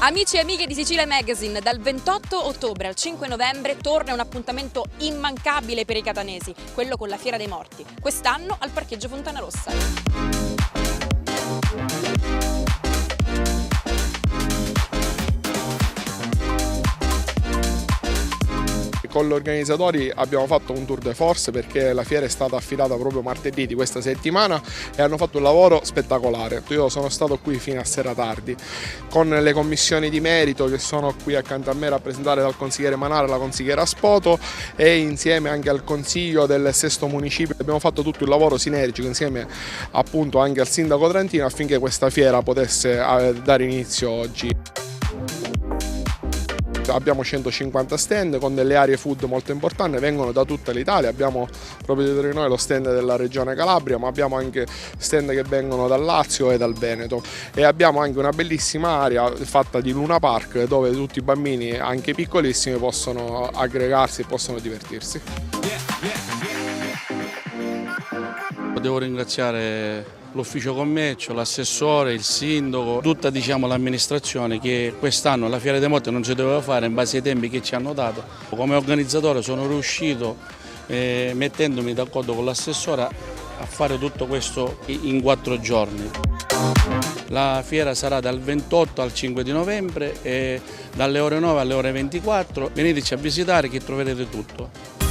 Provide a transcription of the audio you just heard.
Amici e amiche di Sicilia Magazine, dal 28 ottobre al 5 novembre torna un appuntamento immancabile per i catanesi, quello con la Fiera dei Morti, quest'anno al parcheggio Fontana Rossa. Con gli organizzatori abbiamo fatto un tour de force perché la fiera è stata affidata proprio martedì di questa settimana e hanno fatto un lavoro spettacolare. Io sono stato qui fino a sera tardi con le commissioni di merito che sono qui accanto a me rappresentate dal consigliere Manara e la consigliera Spoto e insieme anche al consiglio del sesto municipio. Abbiamo fatto tutto il lavoro sinergico insieme appunto anche al sindaco Trentino affinché questa fiera potesse dare inizio oggi. Abbiamo 150 stand con delle aree food molto importanti, vengono da tutta l'Italia, abbiamo proprio dietro di noi lo stand della regione Calabria, ma abbiamo anche stand che vengono dal Lazio e dal Veneto e abbiamo anche una bellissima area fatta di Luna Park dove tutti i bambini, anche piccolissimi, possono aggregarsi e possono divertirsi. Devo ringraziare l'ufficio commercio, l'assessore, il sindaco, tutta l'amministrazione che quest'anno la Fiera dei Morti non si doveva fare in base ai tempi che ci hanno dato. Come organizzatore sono riuscito, mettendomi d'accordo con l'assessore, a fare tutto questo in 4 giorni. La fiera sarà dal 28 al 5 di novembre e dalle ore 9 alle ore 24. Veniteci a visitare che troverete tutto.